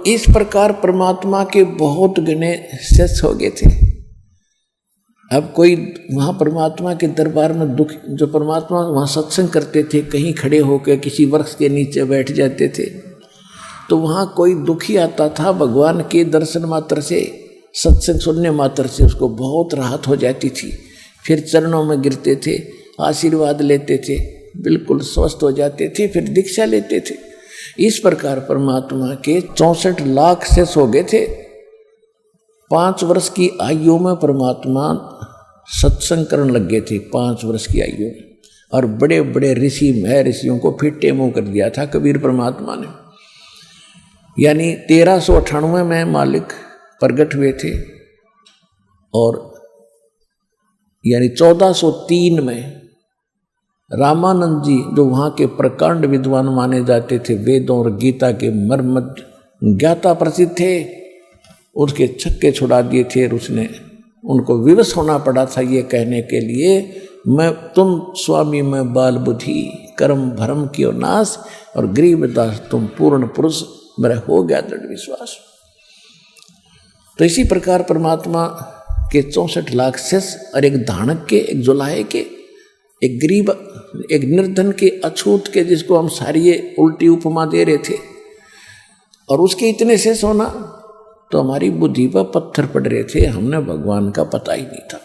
इस प्रकार परमात्मा के बहुत गणे शिष्य हो गए थे। अब कोई वहाँ परमात्मा के दरबार में दुख, जो परमात्मा वहाँ सत्संग करते थे, कहीं खड़े होकर किसी वृक्ष के नीचे बैठ जाते थे, तो वहाँ कोई दुखी आता था, भगवान के दर्शन मात्र से, सत्संग सुनने मात्र से उसको बहुत राहत हो जाती थी। फिर चरणों में गिरते थे, आशीर्वाद लेते थे, बिल्कुल स्वस्थ हो जाते थे, फिर दीक्षा लेते थे। इस प्रकार परमात्मा के 64 लाख शिष्य हो गए थे। 5 वर्ष की आयु में परमात्मा सत्संग करने लग गए थे, 5 वर्ष की आयु में। और बड़े बड़े ऋषि ऋषियों को फिट्टे मुँह कर दिया था कबीर परमात्मा ने। यानी 1398 में मालिक प्रगट हुए थे और यानी 1403 में रामानंद जी, जो वहाँ के प्रकांड विद्वान माने जाते थे, वेदों और गीता के मर्म ज्ञाता प्रसिद्ध थे, उसके छक्के छुड़ा दिए थे। और उसने उनको विवश होना पड़ा था ये कहने के लिए, मैं तुम स्वामी मैं बाल बुद्धि, कर्म भरम कियो नाश, और गरीबदास तुम पूर्ण पुरुष, मेरा हो गया दृढ़ विश्वास। तो इसी प्रकार परमात्मा के 64 लाख शिष्य और एक धानक के, एक जुलाहे के, एक गरीब, एक निर्धन के, अछूत के, जिसको हम सारी उल्टी उपमा दे रहे थे, और उसके इतने शेष होना, तो हमारी बुद्धि पर पत्थर पड़ रहे थे। हमने भगवान का पता ही नहीं था।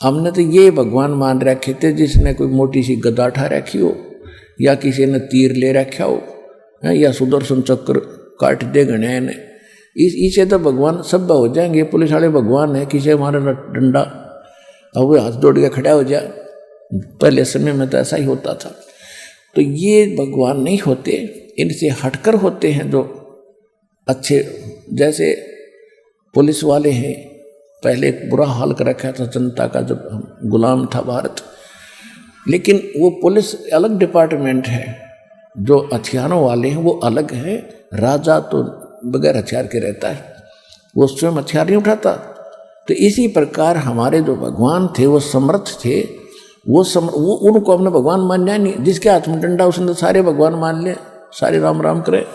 हमने तो ये भगवान मान रखे थे जिसने कोई मोटी सी गदा उठा रखी हो, या किसी ने तीर ले रखा हो, या सुदर्शन चक्र काट दे गणे ने, इसे तो भगवान सब हो जाएंगे। पुलिस वाले भगवान है, किसी हमारा डंडा और वो हाथ दौड़ के खड़ा हो जाए। पहले समय में तो ऐसा ही होता था। तो ये भगवान नहीं होते, इनसे हटकर होते हैं जो अच्छे। जैसे पुलिस वाले हैं, पहले बुरा हाल कर रखा था जनता का जब गुलाम था भारत, लेकिन वो पुलिस अलग डिपार्टमेंट है, जो हथियारों वाले हैं वो अलग हैं। राजा तो बगैर हथियार के रहता है, वो स्वयं हथियार नहीं उठाता। तो इसी प्रकार हमारे जो भगवान थे वो समर्थ थे, वो उनको हमने भगवान मानना नहीं। जिसके हाथ में डंडा उसने तो सारे भगवान मान ले, सारे राम राम करे।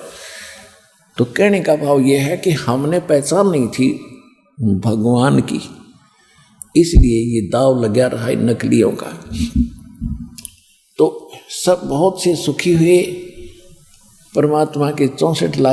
तो कहने का भाव ये है कि हमने पहचान नहीं थी भगवान की, इसलिए ये दाव लगा रहा है नकलियों का। तो सब बहुत से सुखी हुए परमात्मा के 64 लाख